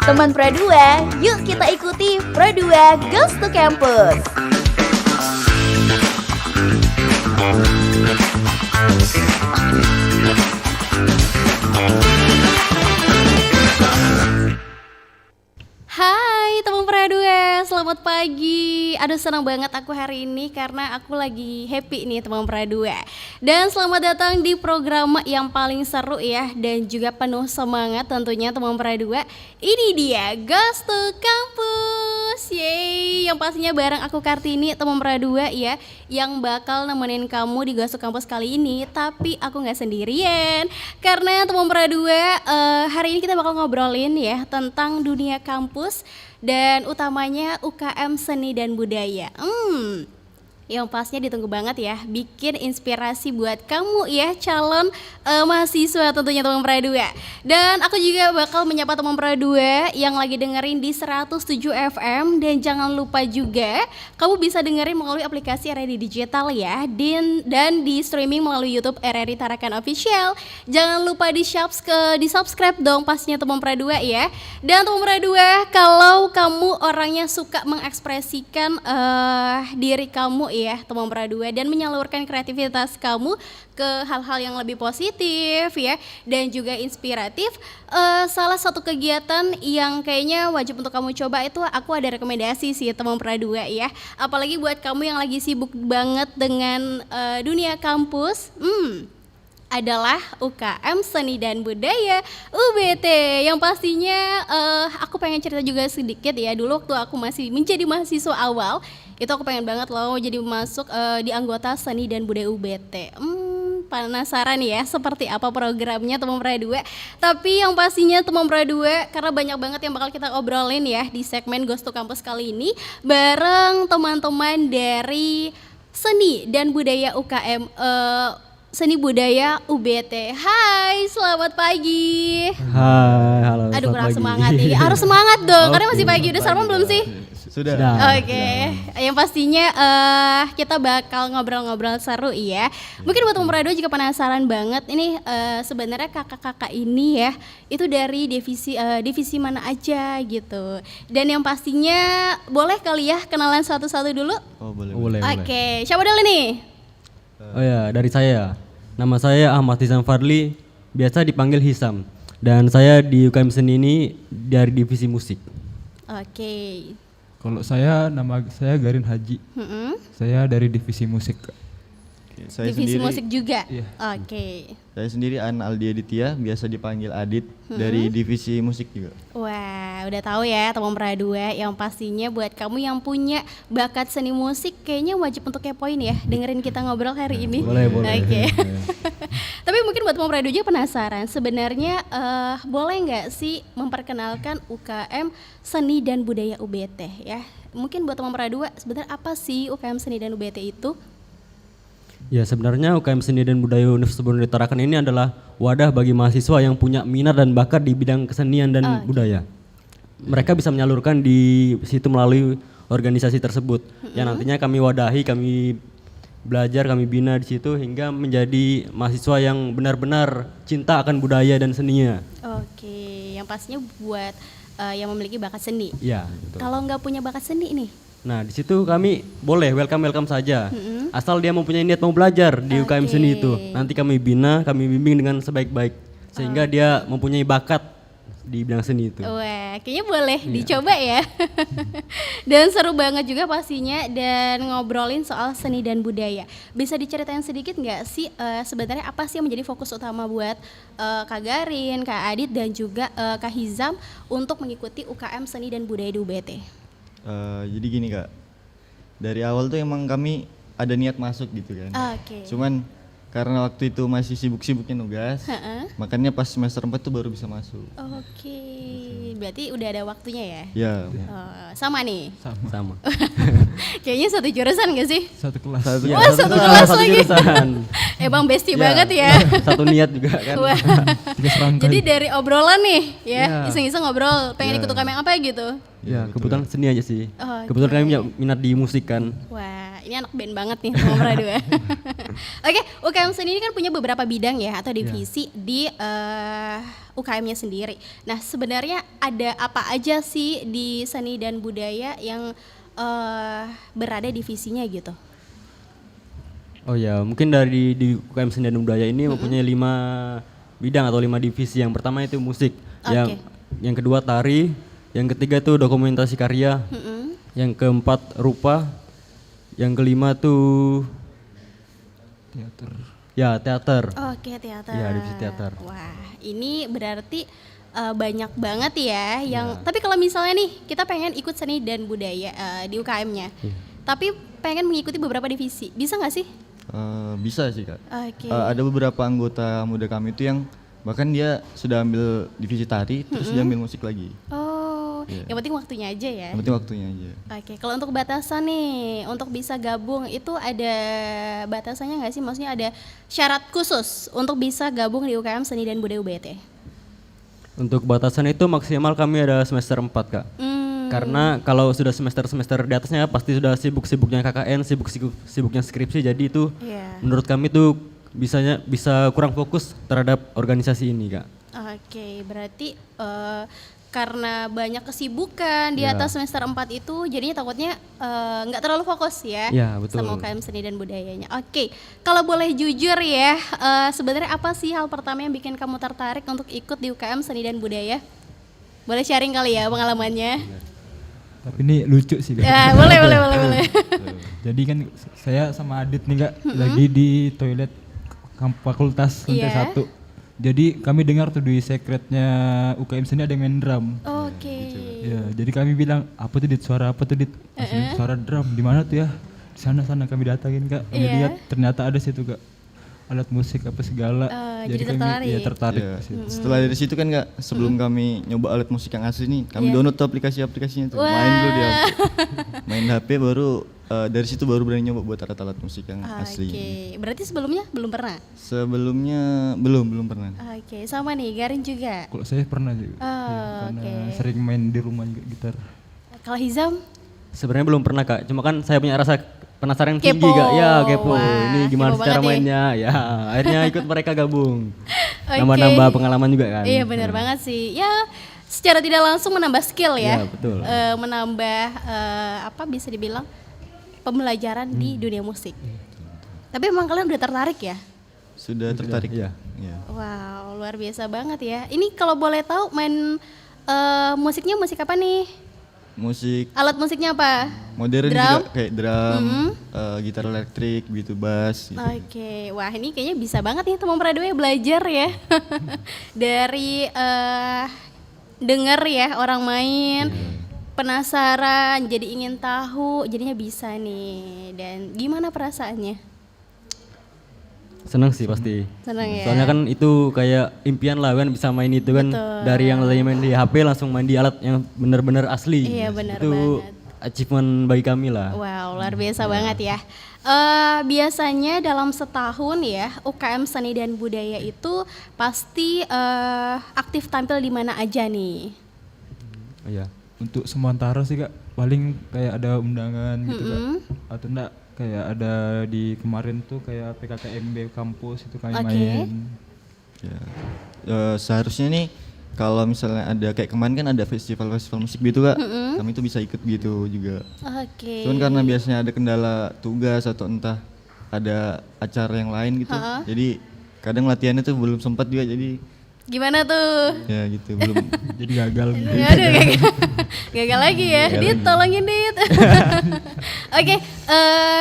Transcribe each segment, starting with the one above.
Teman Pradua, yuk kita ikuti Pradua Goes to Campus. Hai teman Pradua, selamat pagi. Aduh senang banget aku hari ini karena aku lagi happy nih teman Pradua. Dan selamat datang di program yang paling seru ya dan juga penuh semangat tentunya teman Pradua. Ini dia Goes to Campus. Yeay, yang pastinya bareng aku Kartini teman Pradua ya, yang bakal nemenin kamu di Goes to Campus kali ini. Tapi aku nggak sendirian karena teman Pradua hari ini kita bakal ngobrolin ya tentang dunia kampus dan utamanya UKM Seni dan Budaya. Yang pastinya ditunggu banget ya, bikin inspirasi buat kamu ya calon mahasiswa tentunya teman Pradua. Dan aku juga bakal menyapa teman Pradua yang lagi dengerin di 107 FM. Dan jangan lupa juga kamu bisa dengerin melalui aplikasi RRI Digital ya, dan di streaming melalui YouTube RRI Tarakan Official. Jangan lupa di subscribe dong pastinya teman Pradua ya. Dan teman Pradua, kalau kamu orangnya suka mengekspresikan diri kamu ya teman Pradua dan menyalurkan kreativitas kamu ke hal-hal yang lebih positif ya dan juga inspiratif, salah satu kegiatan yang kayaknya wajib untuk kamu coba itu aku ada rekomendasi sih teman Pradua ya, apalagi buat kamu yang lagi sibuk banget dengan dunia kampus. Adalah UKM Seni dan Budaya UBT yang pastinya aku pengen cerita juga sedikit ya. Dulu waktu aku masih menjadi mahasiswa awal itu aku pengen banget loh jadi masuk di anggota Seni dan Budaya UBT. Penasaran ya seperti apa programnya teman Pradua. Tapi yang pastinya teman Pradua, karena banyak banget yang bakal kita obrolin ya di segmen Goes to Campus kali ini bareng teman-teman dari Seni dan Budaya UKM Seni Budaya UBT. Hai, selamat pagi. Hai, halo. Aduh, kurang semangat nih. Harus semangat dong, karena masih pagi. Udah sarapan belum sih? Sudah. Oke. Yang pastinya kita bakal ngobrol-ngobrol seru ya. Mungkin buat teman Pradua juga penasaran banget. Ini sebenarnya kakak-kakak ini ya, itu dari divisi mana aja gitu. Dan yang pastinya boleh kali ya kenalan satu-satu dulu? Oh, boleh. Oke, siapa dulu nih? Oh ya, dari saya. Nama saya Ahmad Hisam Fadli, biasa dipanggil Hisam. Dan saya di UKM Seni ini dari divisi musik. Oke. Kalau nama saya Garin Haji. Saya dari divisi musik. Saya Divisi sendiri, musik juga? Iya. Oke. Saya sendiri An Aldi Aditya, biasa dipanggil Adit, dari divisi musik juga. Wah, udah tahu ya teman Pradua, yang pastinya buat kamu yang punya bakat seni musik kayaknya wajib untuk kepoin ya, dengerin kita ngobrol hari ini. Boleh. Oke. Tapi mungkin buat teman Pradua juga penasaran, sebenarnya boleh nggak sih memperkenalkan UKM Seni dan Budaya UBT ya? Mungkin buat teman Pradua, sebenarnya apa sih UKM Seni dan UBT itu? Ya, sebenarnya UKM Seni dan Budaya Universitas Bunda Tarakan ini adalah wadah bagi mahasiswa yang punya minat dan bakat di bidang kesenian dan budaya. Mereka bisa menyalurkan di situ melalui organisasi tersebut. Yang nantinya kami wadahi, kami belajar, kami bina di situ hingga menjadi mahasiswa yang benar-benar cinta akan budaya dan seninya. Oke, yang pastinya buat yang memiliki bakat seni. Ya, betul. Kalau nggak punya bakat seni nih? Nah, di situ kami boleh welcome saja. Asal dia mempunyai niat mau belajar di UKM Seni itu. Nanti kami bina, kami bimbing dengan sebaik-baik sehingga dia mempunyai bakat di bidang seni itu. Wah, kayaknya boleh dicoba ya. Dan seru banget juga pastinya dan ngobrolin soal seni dan budaya. Bisa diceritain sedikit nggak sih sebenarnya apa sih yang menjadi fokus utama buat Kak Garin, Kak Adit dan juga Kak Hizam untuk mengikuti UKM Seni dan Budaya di UBT? Jadi gini Kak, dari awal tuh emang kami ada niat masuk gitu kan. Oke. Cuman karena waktu itu masih sibuk-sibuknya nugas, makanya pas semester 4 tuh baru bisa masuk. Oke, berarti udah ada waktunya ya? Ya, Sama nih? Sama. Kayaknya satu jurusan gak sih? Satu kelas. Wah, satu kelas lagi. Jurusan. Emang bestie banget ya. Satu niat juga kan. Wah. Tiga serangkai. Jadi dari obrolan nih ya, Iya. iseng-iseng ngobrol, pengen ikut UKM yang apa gitu? Ya, kebetulan seni aja sih. Oke. Kebetulan kami punya minat di musik kan. Wah, ini anak band banget nih Teman Pradua. Oke, UKM Seni ini kan punya beberapa bidang ya atau divisi di UKM-nya sendiri. Nah, sebenarnya ada apa aja sih di seni dan budaya yang berada divisinya gitu? Oh ya, mungkin di UKM Seni dan Budaya ini mempunyai 5 bidang atau 5 divisi. Yang pertama itu musik, yang kedua tari, yang ketiga itu dokumentasi karya, yang keempat rupa, yang kelima tuh Teater. ya teater. Oke, teater. Ya, divisi teater. Wah, ini berarti banyak banget ya yang tapi kalau misalnya nih kita pengen ikut seni dan budaya di UKM-nya. Tapi pengen mengikuti beberapa divisi. Bisa nggak sih? Bisa sih Kak. Oke. Ada beberapa anggota muda kami itu yang bahkan dia sudah ambil divisi tari, terus dia ambil musik lagi. Oh, Iya. yang penting waktunya aja ya. Yang penting waktunya aja. Oke, kalau untuk batasan nih, untuk bisa gabung itu ada batasannya nggak sih? Maksudnya ada syarat khusus untuk bisa gabung di UKM Seni dan Budaya UBT? Untuk batasan itu maksimal kami ada semester 4 Kak. Karena kalau sudah semester-semester di atasnya pasti sudah sibuk-sibuknya KKN, sibuk-sibuknya skripsi, jadi itu menurut kami tuh bisa kurang fokus terhadap organisasi ini Kak. Oke, berarti karena banyak kesibukan di atas semester 4 itu jadinya takutnya nggak terlalu fokus ya, betul. sama UKM Seni dan Budayanya. Oke, kalau boleh jujur ya, sebenarnya apa sih hal pertama yang bikin kamu tertarik untuk ikut di UKM Seni dan Budaya? Boleh sharing kali ya pengalamannya? Tapi ini lucu sih Kak. Ya, boleh. Jadi kan saya sama Adit nih Kak lagi di toilet fakultas lantai 1. Jadi kami dengar tuh di secretnya UKM Seni ada yang main drum. Oke. Ya, jadi kami bilang apa tuh Dit, suara apa tuh Dit? Suara drum di mana tuh ya? Di sana kami datangin Kak. Kami lihat ternyata ada situ Kak. Alat musik apa segala. Jadi kami tertarik. tertarik. Ya, setelah dari situ kan Kak, sebelum kami nyoba alat musik yang asli nih, kami download tuh aplikasinya tuh. Main dulu di HP. Main HP baru dari situ baru berani nyoba buat alat-alat musik yang asli. Oke, berarti sebelumnya belum pernah? Sebelumnya belum pernah. Oke, sama nih, Garin juga. Kalau saya pernah juga. Karena sering main di rumah juga gitar. Kalau Hizam? Sebenarnya belum pernah Kak, cuma kan saya punya rasa penasaran yang Kepo. tinggi Kak. Ya kepo, Wah, ini gimana kepo cara banget ya. mainnya. Ya akhirnya ikut mereka gabung. Oke. Nambah-nambah pengalaman juga kan. Iya benar banget sih. Ya secara tidak langsung menambah skill ya. Iya, betul. Menambah apa bisa dibilang pembelajaran di dunia musik. Tapi emang kalian udah tertarik ya? Sudah tertarik. Iya. Ya. Wow, luar biasa banget ya. Ini kalau boleh tahu main musiknya musik apa nih? Musik Alat musiknya apa? modern Drum? juga kayak drum, gitar elektrik, begitu bass. Gitu. Oke, wah ini kayaknya bisa banget nih teman Pradua belajar ya. Dari denger ya orang main, penasaran, jadi ingin tahu, jadinya bisa nih. Dan gimana perasaannya? Senang sih pasti. Senang ya? Soalnya kan itu kayak impian lah kan bisa main itu kan. Betul. Dari yang lagi main di HP langsung main di alat yang benar-benar asli. Iya, benar itu banget. achievement bagi kami lah. Wow, luar biasa banget ya. Biasanya dalam setahun ya, UKM Seni dan Budaya itu pasti aktif tampil di mana aja nih? Oh, iya. Untuk sementara sih Kak, paling kayak ada undangan gitu Kak. Atau enggak kayak ada di kemarin tuh kayak PKKMB kampus itu kami main. Ya. Seharusnya nih kalau misalnya ada kayak kemarin kan ada festival-festival musik gitu Kak, kami tuh bisa ikut gitu juga. Oke. Cuman karena biasanya ada kendala tugas atau entah ada acara yang lain gitu, jadi kadang latihannya tuh belum sempat juga jadi Gimana tuh? ya gitu belum. Jadi gagal gitu. Aduh, gagal lagi ya. Dit, tolongin Dit. Oke,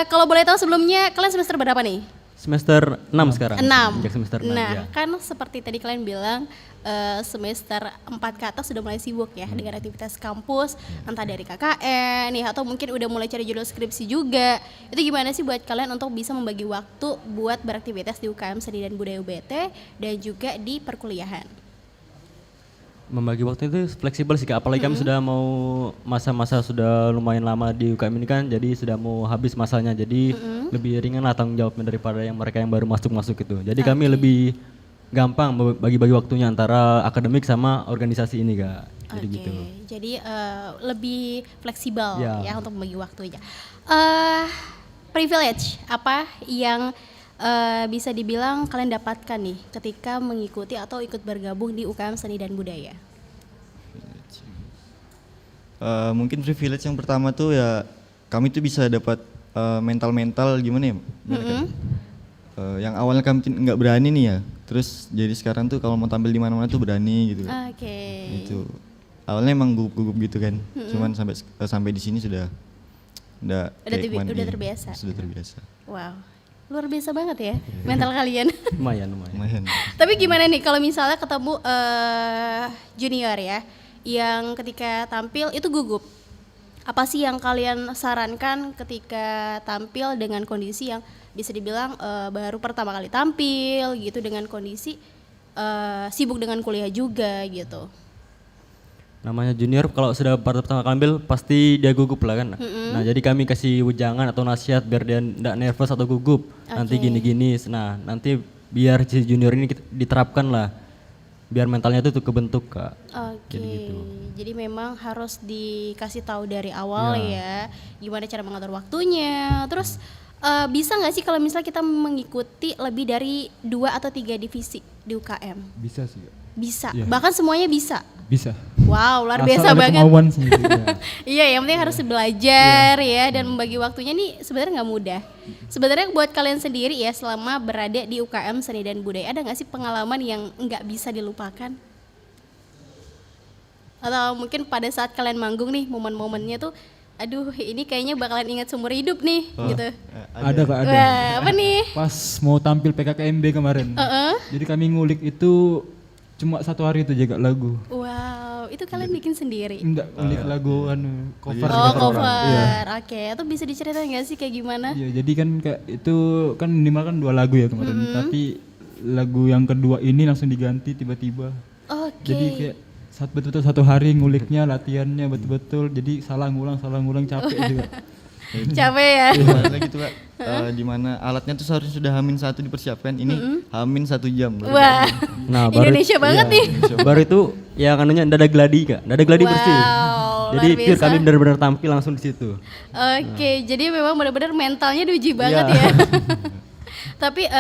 kalau boleh tahu sebelumnya kalian semester berapa nih? Semester 6 sekarang. 6. Sejak semester 6 Nah, ya. kan seperti tadi kalian bilang semester 4 ke atas sudah mulai sibuk ya dengan aktivitas kampus, entah dari KKN nih atau mungkin udah mulai cari judul skripsi juga. Itu gimana sih buat kalian untuk bisa membagi waktu buat beraktivitas di UKM Seni dan Budaya UBT dan juga di perkuliahan? Membagi waktu itu fleksibel sih Kak, apalagi kami sudah mau masa-masa sudah lumayan lama di UKM ini kan, jadi sudah mau habis masanya, jadi lebih ringan lah tanggung jawabnya daripada yang mereka yang baru masuk itu. Jadi kami lebih gampang bagi-bagi waktunya antara akademik sama organisasi ini Kak. Jadi gitu. Jadi lebih fleksibel Ya. ya untuk membagi waktunya. privilege apa yang bisa dibilang kalian dapatkan nih ketika mengikuti atau ikut bergabung di UKM Seni dan Budaya? Mungkin privilege yang pertama tuh ya kami tuh bisa dapat mental gimana ya? Yang awalnya kami nggak berani nih ya, terus jadi sekarang tuh kalau mau tampil di mana-mana tuh berani gitu. Oke. Itu awalnya emang gugup gitu kan, cuman sampai di sini udah terbiasa. Sudah terbiasa. Wow, luar biasa banget ya mental kalian. Lumayan. Tapi gimana nih kalau misalnya ketemu junior ya, yang ketika tampil itu gugup? Apa sih yang kalian sarankan ketika tampil dengan kondisi yang bisa dibilang baru pertama kali tampil gitu, dengan kondisi sibuk dengan kuliah juga gitu? Namanya junior kalau sudah pertama kali ambil pasti dia gugup lah kan. Nah jadi kami kasih wejangan atau nasihat biar dia tidak nervous atau gugup. Nanti gini-gini. Nah nanti biar si junior ini diterapkan lah, biar mentalnya itu kebentuk Kak. Jadi memang harus dikasih tahu dari awal ya gimana cara mengatur waktunya. Terus bisa nggak sih kalau misalnya kita mengikuti lebih dari 2 atau 3 divisi di UKM? Bisa sih. Bisa, bahkan semuanya bisa. Bisa. Wow, luar Asal biasa ada banget. kemauan sendiri, ya. Iya, yang penting harus belajar ya, dan membagi waktunya nih sebenarnya nggak mudah. Sebenarnya buat kalian sendiri ya, selama berada di UKM Seni dan Budaya, ada nggak sih pengalaman yang nggak bisa dilupakan? Atau mungkin pada saat kalian manggung nih, momen-momennya tuh, aduh ini kayaknya bakalan ingat seumur hidup nih, gitu. Ada Kak, ada. Wah, apa nih? Pas mau tampil PKKMB kemarin. Jadi kami ngulik itu cuma 1 hari itu jaga lagu. Wow, itu kalian bikin sendiri? Enggak, ngulik lagu cover. Cover. Oke, itu bisa diceritain nggak sih kayak gimana? Iya, jadi kan kayak itu kan minimal kan 2 lagu ya kemarin, tapi lagu yang kedua ini langsung diganti tiba-tiba. Jadi kayak betul-betul 1 hari nguliknya, latihannya betul-betul, jadi salah ngulang capek juga. Capek ya? Lagi tuh Kak, dimana alatnya tuh seharusnya sudah H-1 dipersiapkan, ini H-1 jam. Wah, Nah, baru Indonesia banget nih. baru itu yang anunya dada gladi Kak, dada gladi bersih. Jadi luar biar biasa. kami benar-benar tampil langsung di situ. Oke, jadi memang benar-benar mentalnya diuji banget ya. Tapi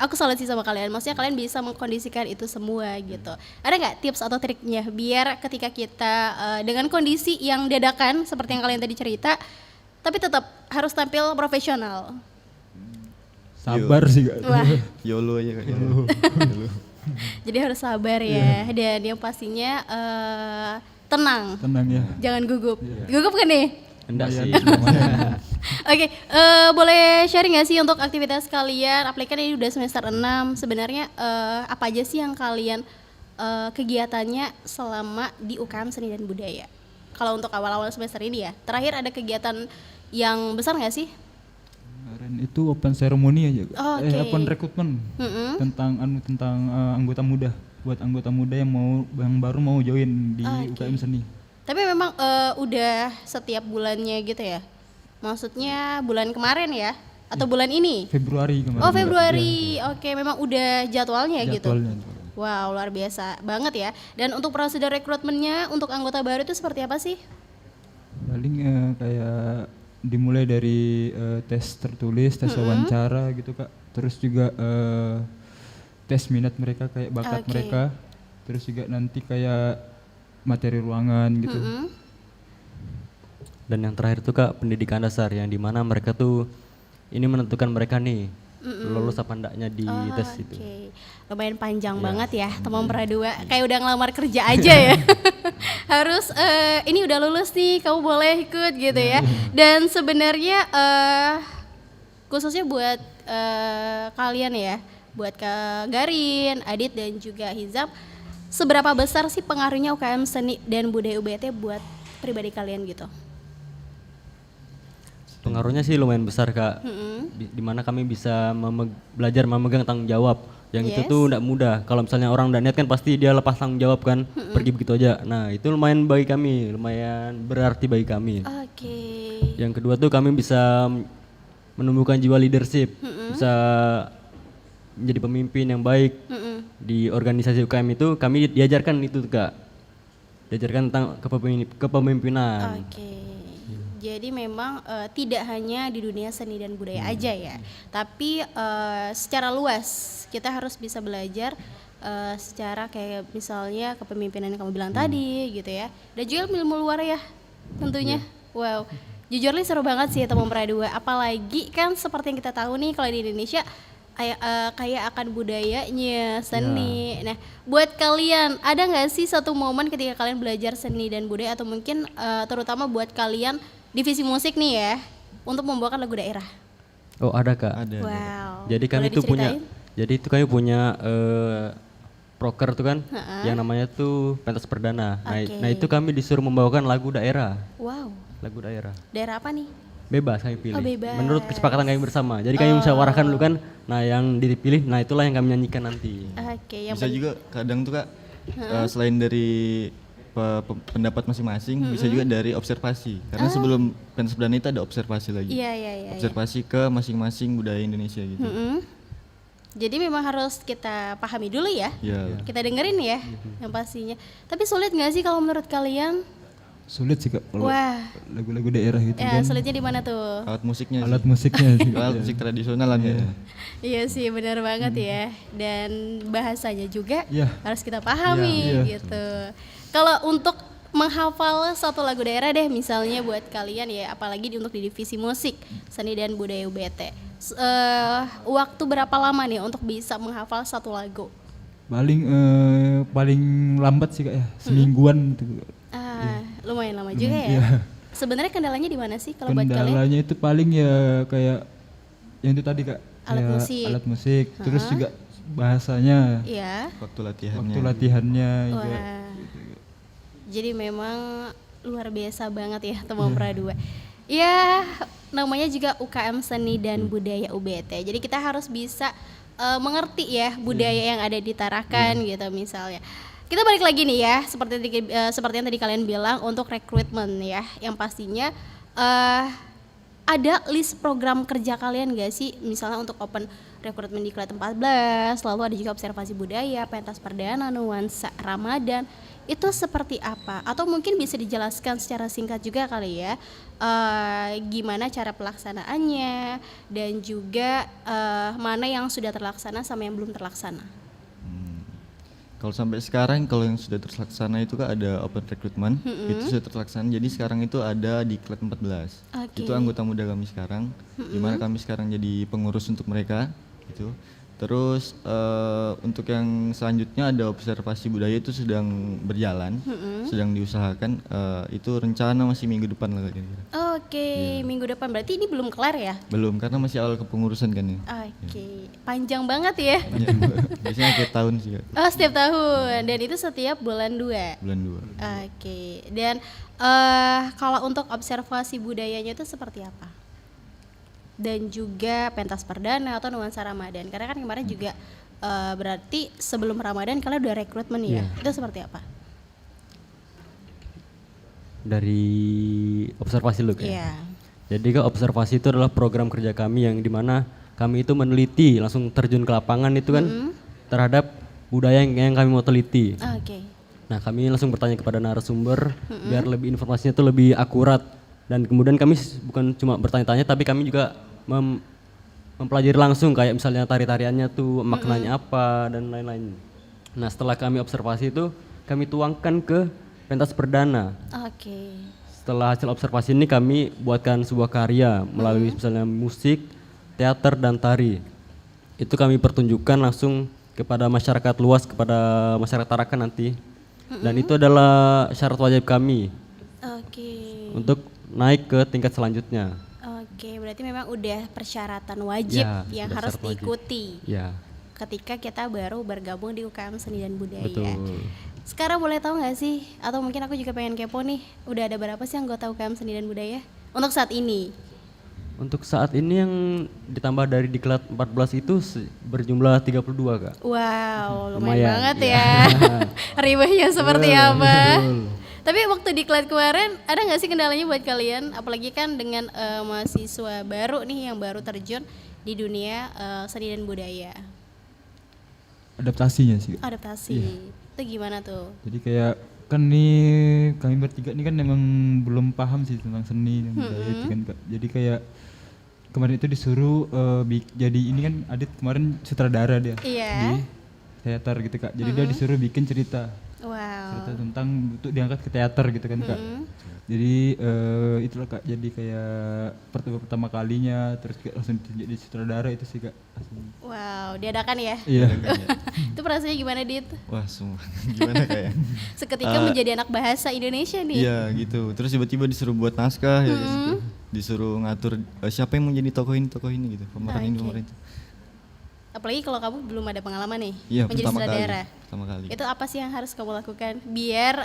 aku salut sih sama kalian, maksudnya kalian bisa mengkondisikan itu semua gitu. Ada nggak tips atau triknya biar ketika kita dengan kondisi yang dadakan seperti yang kalian tadi cerita, tapi tetap harus tampil profesional? Sabar sih Kak. Wah, YOLO aja Kak. YOLO. jadi harus sabar ya, dan yang pastinya tenang, Tenang ya. jangan gugup. Gugup kan nih? Enggak sih. Oke, boleh sharing nggak sih untuk aktivitas kalian? Apalagi kan ini udah semester 6, sebenarnya apa aja sih yang kalian kegiatannya selama di UKM Seni dan Budaya? Kalau untuk awal-awal semester ini ya, terakhir ada kegiatan yang besar nggak sih? Kemarin itu open ceremony aja Kak. Open recruitment tentang anggota muda, buat anggota muda yang baru mau join di UKM Seni. Tapi memang udah setiap bulannya gitu ya? Maksudnya bulan kemarin ya? Atau bulan ini? Februari kemarin. Oh, Februari. Oke, memang udah jadwalnya gitu. Jadwalnya. Wow, luar biasa banget ya. Dan untuk prosedur rekrutmennya untuk anggota baru itu seperti apa sih? Paling kayak dimulai dari tes tertulis, tes wawancara gitu Kak. Terus juga tes minat mereka, kayak bakat mereka. Terus juga nanti kayak materi ruangan gitu. Dan yang terakhir tuh Kak, pendidikan dasar yang dimana mereka tuh ini menentukan mereka nih lulus apa enggaknya di tes itu. Lumayan panjang banget ya teman perdua, kayak udah ngelamar kerja aja ya. Harus ini udah lulus nih, kamu boleh ikut gitu ya. Dan sebenarnya khususnya buat kalian ya, buat Kak Garin, Adit dan juga Hizam, seberapa besar sih pengaruhnya UKM Seni dan Budaya UBT buat pribadi kalian gitu? Pengaruhnya sih lumayan besar Kak, dimana kami bisa belajar memegang tanggung jawab, yang itu tuh tidak mudah. Kalau misalnya orang udah niat kan pasti dia lepas tanggung jawab kan, pergi begitu aja. Nah itu lumayan bagi kami, lumayan berarti bagi kami. Yang kedua tuh kami bisa menumbuhkan jiwa leadership, bisa menjadi pemimpin yang baik. Di organisasi UKM itu kami diajarkan itu Kak, diajarkan tentang kepemimpinan. Jadi memang tidak hanya di dunia seni dan budaya aja ya, tapi secara luas kita harus bisa belajar secara kayak misalnya kepemimpinan yang kamu bilang tadi gitu ya, dan juga ilmu luar ya tentunya. Wow, jujur nih seru banget sih Temu Pradua, apalagi kan seperti yang kita tahu nih kalau di Indonesia kayak akan budayanya seni. Nah, buat kalian ada nggak sih satu momen ketika kalian belajar seni dan budaya, atau mungkin terutama buat kalian divisi musik nih ya, untuk membawakan lagu daerah? Oh ada Kak. Ada. Wow. Jadi kami Boleh tuh punya, diceritain? jadi itu kami punya proker tuh kan, yang namanya tuh pentas perdana. Oke. Nah itu kami disuruh membawakan lagu daerah, Wow. lagu daerah. Daerah apa nih? Bebas kami pilih. Oh, bebas. Menurut kesepakatan kami bersama. Jadi kami musyawarahkan dulu kan. Nah yang dipilih, nah itulah yang kami nyanyikan nanti. Oke, yang Bisa juga kadang tuh Kak, selain dari pendapat masing-masing, bisa juga dari observasi. Karena sebelum pentas perdana itu ada observasi lagi. Iya. Observasi ke masing-masing budaya Indonesia gitu. Jadi memang harus kita pahami dulu ya. Ya. Kita dengerin ya, yang pastinya. Tapi sulit nggak sih kalau menurut kalian? Sulit sih Kak kalau Wah. lagu-lagu daerah gitu Ya, kan. sulitnya di mana tuh? Alat musiknya Alat sih. musiknya sih. Alat musik tradisional kan ya. Iya sih, benar banget ya. Dan bahasanya juga Iya. harus kita pahami Iya. gitu. Kalau untuk menghafal satu lagu daerah deh, misalnya buat kalian ya, apalagi untuk di divisi musik seni dan budaya UBT, waktu berapa lama nih untuk bisa menghafal satu lagu? Paling lambat sih Kak ya, semingguan gitu. Lumayan lama juga ya. Iya. Sebenarnya kendalanya di mana sih kalau buat kalian? Kendalanya itu paling ya kayak yang itu tadi Kak, Alat kayak musik. alat musik, terus juga bahasanya, Iya. Waktu latihannya. waktu latihannya juga. Wah. Jadi memang luar biasa banget ya Temu Pradua. Ya, namanya juga UKM Seni dan Budaya UBT. Jadi kita harus bisa mengerti ya budaya yang ada di Tarakan gitu misalnya. Kita balik lagi nih ya, seperti yang tadi kalian bilang untuk rekrutmen ya, yang pastinya ada list program kerja kalian gak sih? Misalnya untuk open rekrutmen di Klat 14, lalu ada juga observasi budaya, pentas perdana, nuansa Ramadan. Itu seperti apa? Atau mungkin bisa dijelaskan secara singkat juga kali ya, gimana cara pelaksanaannya, dan juga mana yang sudah terlaksana sama yang belum terlaksana. Kalau sampai sekarang, kalau yang sudah terlaksana itu kan ada open recruitment, itu sudah terlaksana. Jadi sekarang itu ada di Klat 14. Oke. Itu anggota muda kami sekarang, di mana kami sekarang jadi pengurus untuk mereka. Gitu. Terus untuk yang selanjutnya ada observasi budaya itu sedang berjalan, sedang diusahakan. Itu rencana masih minggu depan lah kira-kira. Oke, minggu depan berarti ini belum kelar ya? Belum, karena masih awal kepengurusan kan ya. Oke, panjang banget ya. Iya, biasanya akhir tahun sih Kak, Oh, setiap tahun, dan itu setiap bulan 2. bulan 2. Oke, dan kalau untuk observasi budayanya itu seperti apa? Dan juga pentas perdana atau nuansa Ramadan, karena kan kemarin juga berarti sebelum Ramadan kalian udah rekrutmen ya? Itu seperti apa? Dari observasi lu Kak. Iya. Jadi observasi itu adalah program kerja kami yang dimana kami itu meneliti, langsung terjun ke lapangan itu kan terhadap budaya yang kami mau teliti. Oke. Nah kami langsung bertanya kepada narasumber biar lebih informasinya itu lebih akurat, dan kemudian kami bukan cuma bertanya-tanya tapi kami juga mempelajari langsung kayak misalnya tari-tariannya tuh maknanya apa dan lain-lain. Nah setelah kami observasi itu kami tuangkan ke pentas perdana. Oke. Setelah hasil observasi ini kami buatkan sebuah karya melalui misalnya musik, teater dan tari. Itu kami pertunjukkan langsung kepada masyarakat luas, kepada masyarakat Tarakan nanti. Dan itu adalah syarat wajib kami Oke. untuk naik ke tingkat selanjutnya. Oke, berarti memang udah persyaratan wajib Ya, yang udah harus syarat wajib. diikuti Ya, ketika kita baru bergabung di UKM Seni dan Budaya. betul. Sekarang boleh tahu nggak sih, atau mungkin aku juga pengen kepo nih, udah ada berapa sih anggota UKM Seni dan Budaya untuk saat ini? Untuk saat ini yang ditambah dari Diklat 14 itu berjumlah 32 Kak. Wow, lumayan Lumayan, banget iya. ya. Ribahnya seperti apa? Tapi waktu diklat kemarin ada nggak sih kendalanya buat kalian? Apalagi kan dengan mahasiswa baru nih yang baru terjun di dunia seni dan budaya. Adaptasinya sih Kak. Adaptasi. Itu gimana tuh? Jadi kayak Kan nih kami bertiga nih kan emang belum paham sih tentang seni dan budaya itu kan Kak. Jadi kayak kemarin itu disuruh jadi ini kan Adit kemarin sutradara dia Iya. di teater gitu Kak. Jadi dia disuruh bikin cerita Wow. tentang untuk diangkat ke teater gitu kan Kak. Jadi itulah Kak, jadi kayak pertama kalinya terus kayak langsung jadi sutradara itu sih Kak. Wow, diadakan ya? Iya. Itu perasaannya gimana, Dit? Wah semua gimana kayak? Seketika menjadi anak bahasa Indonesia nih. Iya gitu. Terus tiba-tiba disuruh buat naskah ya gitu. Disuruh ngatur siapa yang mau jadi tokoh ini gitu. Pemeran ini pemeran itu. Apalagi kalau kamu belum ada pengalaman nih Iya menjadi pertama kali. sutradara. Pertama kali. Itu apa sih yang harus kamu lakukan biar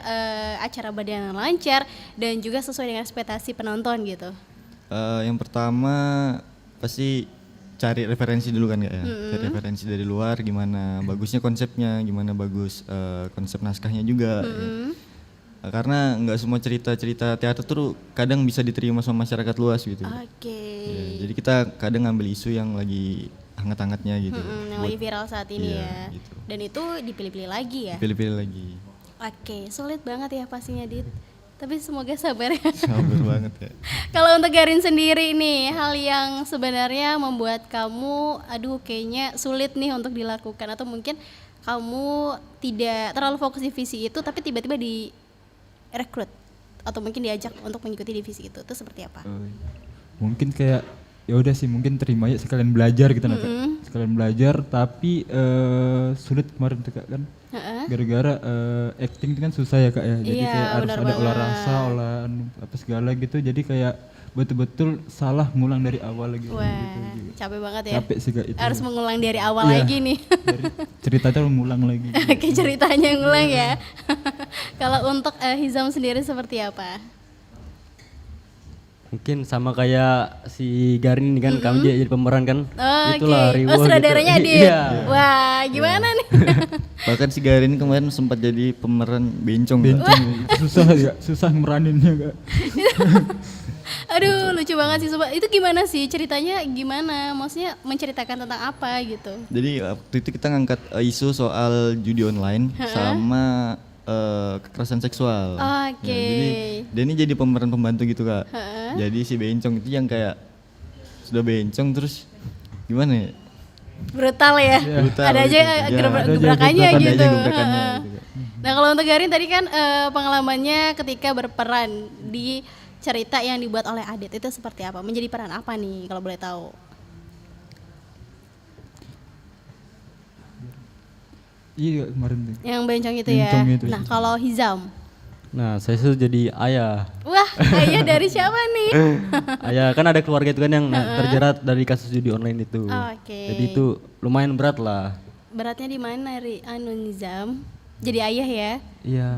acara berjalan lancar dan juga sesuai dengan ekspektasi penonton gitu? Yang pertama pasti cari referensi dulu kan Kak ya. Cari referensi dari luar gimana bagusnya konsepnya, gimana bagus konsep naskahnya juga. Ya. Karena nggak semua cerita-cerita teater tuh kadang bisa diterima sama masyarakat luas gitu. Oke. Ya, jadi kita kadang ngambil isu yang lagi hangat-hangatnya gitu. Yang lagi viral saat ini Iya, ya. gitu. Dan itu dipilih-pilih lagi ya. Pilih-pilih lagi. Oke, sulit banget ya pastinya, Dit. Tapi semoga sabar ya. Sabar banget ya. Kalau untuk Garin sendiri nih, hal yang sebenarnya membuat kamu aduh kayaknya sulit nih untuk dilakukan atau mungkin kamu tidak terlalu fokus di visi itu tapi tiba-tiba direkrut atau mungkin diajak untuk mengikuti divisi itu seperti apa? Mungkin kayak ya udah sih mungkin terima ya sekalian belajar gitu nah Kak. Sekalian belajar tapi sulit kemarin tuh Kak kan. Gara-gara acting itu kan susah ya Kak ya. Jadi Iya, kayak harus benar ada banget. olah rasa, olah apa segala gitu. Jadi kayak betul-betul salah ngulang dari awal lagi Wah, gitu. capek banget ya. Capek sih Kak itu. Harus mengulang dari awal Iya. lagi nih. Dari ceritanya ngulang lagi. Oke, ceritanya ngulang ya. Kalau untuk Hizam sendiri seperti apa? Mungkin sama kayak si Garin ini kan, kami jadi pemeran kan. Oke. Itulah reward Sutradaranya gitu. Adit. Iya. Wah, gimana nih? Bahkan si Garin kemarin sempat jadi pemeran bencong. Kak. Bencong ya. Susah ya, susah meraninnya Kak. Aduh, lucu banget sih sobat. Itu gimana sih ceritanya? Gimana? Maksudnya menceritakan tentang apa gitu? Jadi waktu itu kita ngangkat isu soal judi online sama kekerasan seksual. Oke. Ya, jadi dia ini jadi pemeran pembantu gitu Kak. Jadi si bencong itu yang kayak sudah bencong terus gimana ya? Brutal ya. Brutal Ada aja gitu. Ya, gebrakannya ada gitu. aja gebrakannya gitu, Kak. Nah, kalau untuk Garin tadi kan pengalamannya ketika berperan di cerita yang dibuat oleh Adit itu seperti apa? Menjadi peran apa nih kalau boleh tahu? Iya kemarin tuh. Yang bencong itu Bencong ya. itu. Nah, kalau Hizam. Nah, saya tuh jadi ayah. Wah, ayah dari siapa nih? Ayah kan ada keluarga itu kan yang terjerat dari kasus judi online itu. Oke. Jadi itu lumayan berat lah. Beratnya di mana, Hizam? Jadi ayah ya? Iya.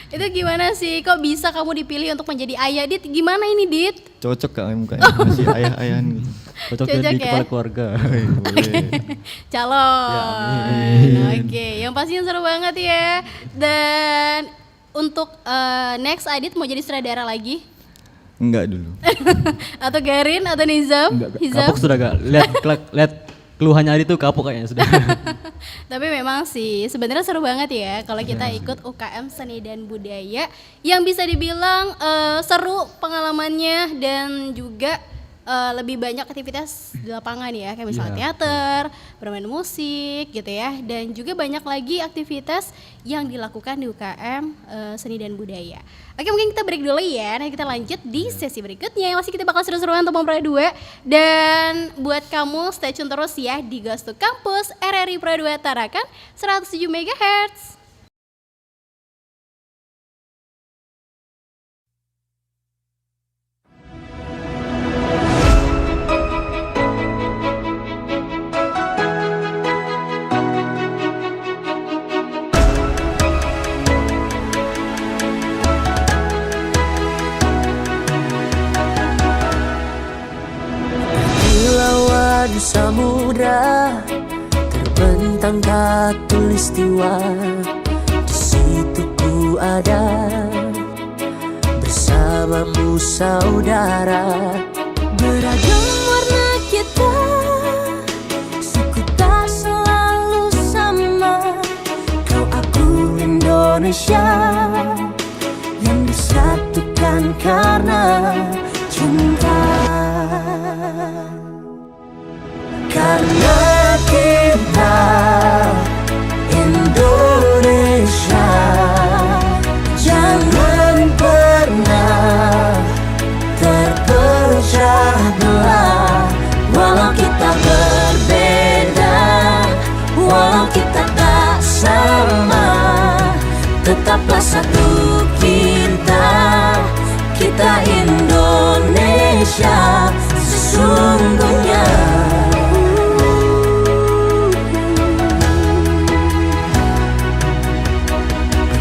Itu gimana sih? Kok bisa kamu dipilih untuk menjadi ayah, Dit? Gimana ini, Dit? Cocok Kak mukanya masih ayah-ayahan gitu. Cocok Cocok jadi ya? kepala keluarga. Boleh. Calon. Oke, yang pastinya seru banget ya. Dan untuk next Adit mau jadi sutradara lagi? Enggak dulu. Atau Garin atau Nizam? Hizam? Kapok sudah Kak. Lihat keluhannya Adi tuh kapok kayaknya sudah. Tapi memang sih sebenarnya seru banget ya kalau kita ikut UKM Seni dan Budaya yang bisa dibilang seru pengalamannya dan juga lebih banyak aktivitas di lapangan ya, kayak misalnya teater, bermain musik gitu ya, dan juga banyak lagi aktivitas yang dilakukan di UKM Seni dan Budaya. Oke, mungkin kita break dulu ya, nanti kita lanjut di sesi berikutnya yang masih kita bakal seru-seruan untuk Pro 2. Dan buat kamu stay tune terus ya di Ghost to Campus RRI Pro 2 Tarakan 107 MHz. Lawan samudra terbentang khatulistiwa, di situ ku ada bersamamu saudara. Beragam warna kita, suku tak selalu sama. Kau aku Indonesia yang disatukan karena cinta. Karena kita Indonesia, jangan pernah terpecah belah. Walau kita berbeda, walau kita tak sama, tetaplah satu kita, kita Indonesia sesungguhnya.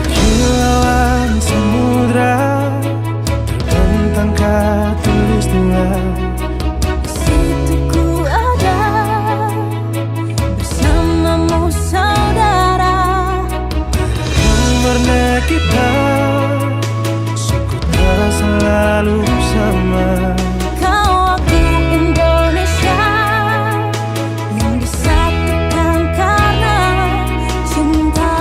Kilauan samudra terbentang khatulistiwa. Situ ku ada bersamamu saudara. Warna kita suku tak selalu sama. Kau aku Indonesia yang disatukan karena cinta.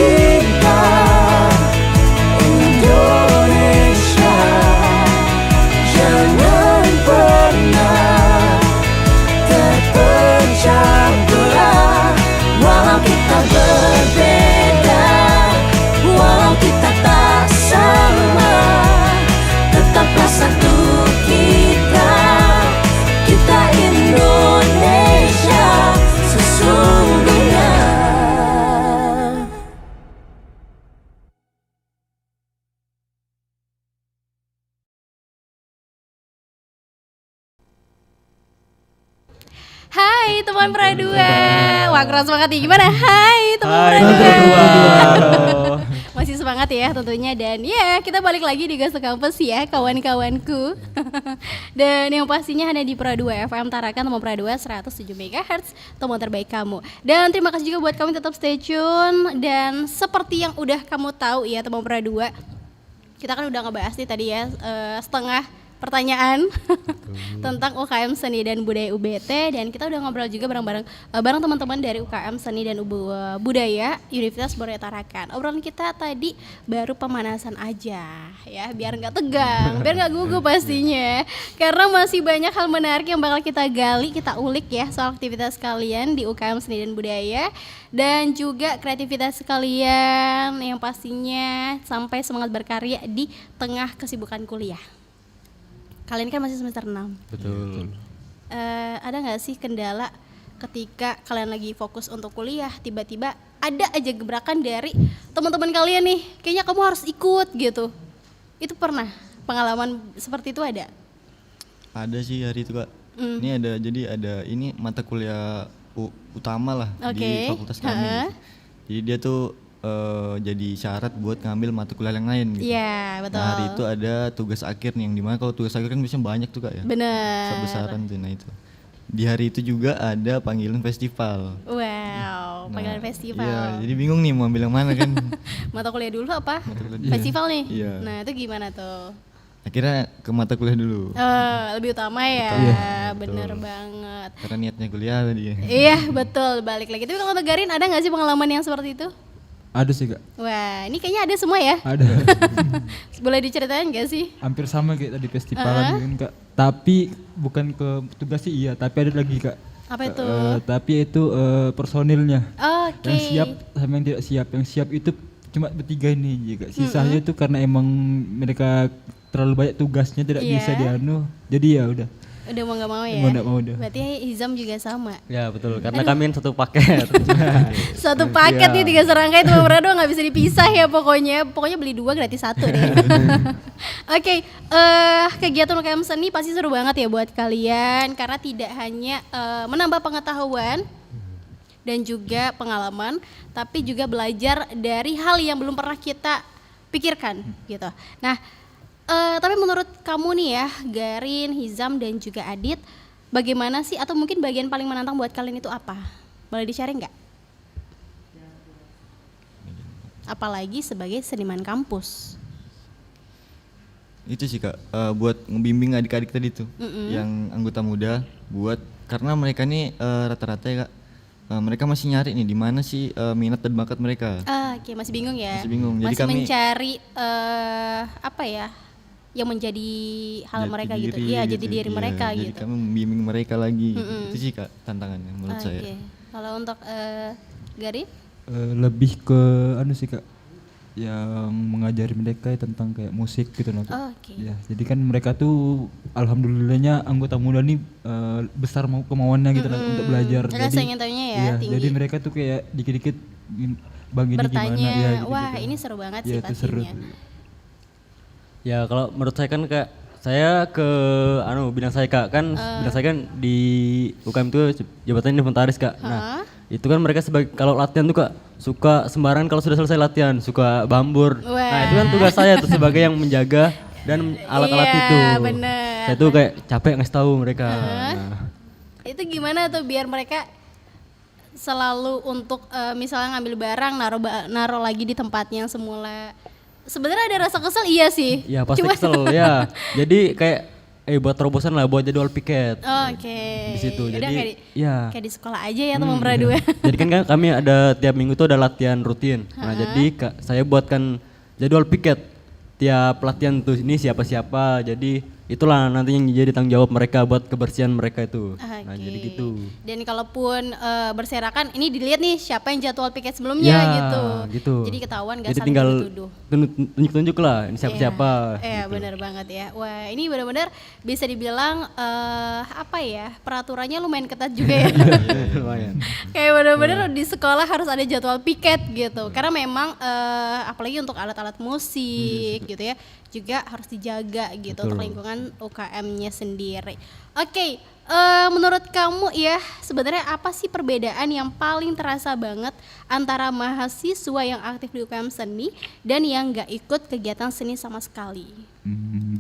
Kita Indonesia, jangan pernah terpecah belah. Walau kita berbeda, walau kita tak sama, tetaplah satu kita, kita Indonesia sesungguhnya. Hai teman Pradua. Wah keras banget nih. Gimana? Hai teman Hai Pradua. Pradua. Masih semangat ya tentunya. Dan ya kita balik lagi di Gas to Campus ya kawan-kawanku. Dan yang pastinya ada di Pradua FM Tarakan teman Pradua 107 MHz, teman terbaik kamu. Dan terima kasih juga buat kamu tetap stay tune. Dan seperti yang udah kamu tahu ya teman Pradua, kita kan udah ngebahas nih tadi ya setengah pertanyaan tentang UKM Seni dan Budaya UBT, dan kita udah ngobrol juga bareng-bareng bareng teman-teman dari UKM Seni dan Budaya Universitas Borneo Tarakan. Obrolan kita tadi baru pemanasan aja ya, biar nggak tegang, biar nggak gugup pastinya, karena masih banyak hal menarik yang bakal kita gali, kita ulik ya soal aktivitas kalian di UKM Seni dan Budaya, dan juga kreativitas kalian yang pastinya sampai semangat berkarya di tengah kesibukan kuliah. Kalian kan masih semester 6. Betul. Ada nggak sih kendala ketika kalian lagi fokus untuk kuliah, tiba-tiba ada aja gebrakan dari teman-teman kalian nih, kayaknya kamu harus ikut gitu. Itu pernah pengalaman seperti itu ada? Ada sih hari itu Kak. Ini ada, jadi ada ini mata kuliah utama lah di fakultas kami. Jadi dia tuh jadi syarat buat ngambil mata kuliah yang lain gitu. Iya, betul. Nah hari itu ada tugas akhir nih, yang dimana kalau tugas akhir kan biasanya banyak tuh Kak ya. Bener. Besar-besaran tuh, nah itu. Di hari itu juga ada panggilan festival. Wow, panggilan festival. Iya, jadi bingung nih mau ambil yang mana kan. Mata kuliah dulu apa? kuliah. Festival nih? Iya. Nah itu gimana tuh? Akhirnya ke mata kuliah dulu. Lebih utama ya, bener banget. Karena niatnya kuliah tadi. Iya betul, balik lagi. Tapi kalau Garin ada nggak sih pengalaman yang seperti itu? Ada sih Kak. Wah, ini kayaknya ada semua ya. Ada. Boleh diceritain gak sih? Hampir sama kayak tadi festivalan gitu kan Kak. Tapi bukan ke tugas sih iya, tapi ada lagi Kak. Apa itu? Tapi itu personilnya. Oke. Yang siap sama yang tidak siap. Yang siap itu cuma bertiga ini juga. Sisanya itu karena emang mereka terlalu banyak tugasnya tidak bisa dianu. Jadi ya udah. Udah mau gak mau ya? Mau gak mau udah. Berarti Hizam juga sama. Ya betul, karena kami kan satu paket. Satu paket nih 3 serangkai itu Berado gak bisa dipisah ya pokoknya. Pokoknya beli 2 gratis 1 deh. Oke, kegiatan UKM Seni pasti seru banget ya buat kalian. Karena tidak hanya menambah pengetahuan dan juga pengalaman, tapi juga belajar dari hal yang belum pernah kita pikirkan gitu. Nah, tapi menurut kamu nih ya, Garin, Hizam dan juga Adit, bagaimana sih atau mungkin bagian paling menantang buat kalian itu apa? Boleh di-sharing nggak? Apalagi sebagai seniman kampus. Itu sih Kak, buat ngebimbing adik-adik tadi tuh, yang anggota muda, karena mereka nih rata-rata ya Kak, mereka masih nyari nih di mana sih minat dan bakat mereka. Oke, masih bingung ya? Masih bingung. Jadi Masih kami mencari apa ya, yang menjadi hal jati mereka gitu. diri Iya, gitu. jadi diri Iya, mereka jadi gitu. kami membimbing mereka lagi. Itu sih Kak tantangannya menurut saya. Oke. Kalau untuk Garin? Lebih ke sih Kak, yang mengajari mereka tentang kayak musik gitu loh. Oke. Ya, jadi kan mereka tuh alhamdulillahnya anggota muda nih besar mau kemauannya gitu loh untuk belajar. Rasa ingin tahunya ya iya, tinggi. jadi mereka tuh kayak dikit-dikit bang ini Bertanya, gimana ya gitu. wah ini seru banget Iya, sih itu seru. pastinya. Ya kalau menurut saya kan Kak, saya ke bidang saya Kak, kan bidang saya kan di UKM itu jabatannya inventaris Kak. Nah, itu kan mereka sebagai kalau latihan tuh Kak suka sembarangan kalau sudah selesai latihan, suka bambur. Wah. Nah, itu kan tugas saya tuh sebagai yang menjaga dan alat-alat Iya, itu. bener. Saya tuh kayak capek ngasih tahu mereka. Nah, Itu gimana tuh biar mereka selalu untuk misalnya ngambil barang naruh lagi di tempatnya yang semula. Sebenarnya ada rasa kesel iya sih. ya pasti Cuma- kesel ya. Jadi kayak buat terobosan lah buat jadwal piket. Oke. Di situ. Udah Jadi kayak di, ya. kayak di sekolah aja ya teman berdua. Jadi kan kami ada tiap minggu tuh ada latihan rutin. Nah, jadi saya buatkan jadwal piket tiap latihan tuh ini siapa-siapa. Jadi itulah nanti yang jadi tanggung jawab mereka buat kebersihan mereka itu. Nah, Oke. jadi gitu. Dan kalaupun berserakan, ini dilihat nih siapa yang jadwal piket sebelumnya Ya, gitu. gitu. Jadi ketahuan gak Jadi saling tinggal tuduh. tunjuk-tunjuk lah ini siapa-siapa. Iya, gitu. benar banget ya. Wah, ini benar-benar bisa dibilang apa ya? Peraturannya lumayan ketat juga ya. Lumayan. Kayak benar-benar di sekolah harus ada jadwal piket gitu. Karena memang apalagi untuk alat-alat musik gitu ya, juga harus dijaga gitu untuk lingkungan UKM-nya sendiri. Oke, menurut kamu ya sebenarnya apa sih perbedaan yang paling terasa banget antara mahasiswa yang aktif di UKM seni dan yang nggak ikut kegiatan seni sama sekali?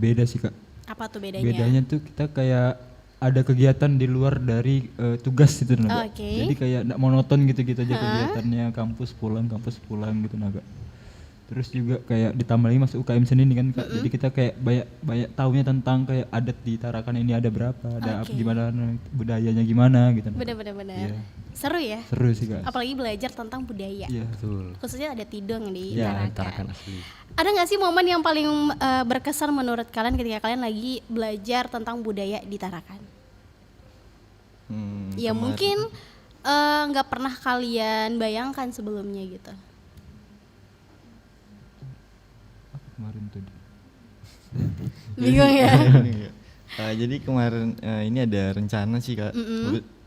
Beda sih Kak. Apa tuh bedanya? Bedanya tuh kita kayak ada kegiatan di luar dari tugas gitu Naga. Oke. Jadi kayak nggak monoton gitu-gitu aja kegiatannya, kampus pulang gitu Naga. Terus juga kayak ditambah lagi masuk UKM seni ini kan Kak. Jadi kita kayak banyak taunya tentang kayak adat di Tarakan ini ada berapa, ada gimana budayanya gimana gitu. Naga. Bener-bener. Iya. Seru ya? Seru sih Kak. Apalagi belajar tentang budaya. Iya. Betul. Khususnya ada tidung di Ya, Tarakan. Tarakan asli. Ada nggak sih momen yang paling berkesan menurut kalian ketika kalian lagi belajar tentang budaya di Tarakan? Ya Kemarin- mungkin nggak pernah kalian bayangkan sebelumnya gitu. Kemarin tuh. Bingung ya? Jadi kemarin ini ada rencana sih Kak,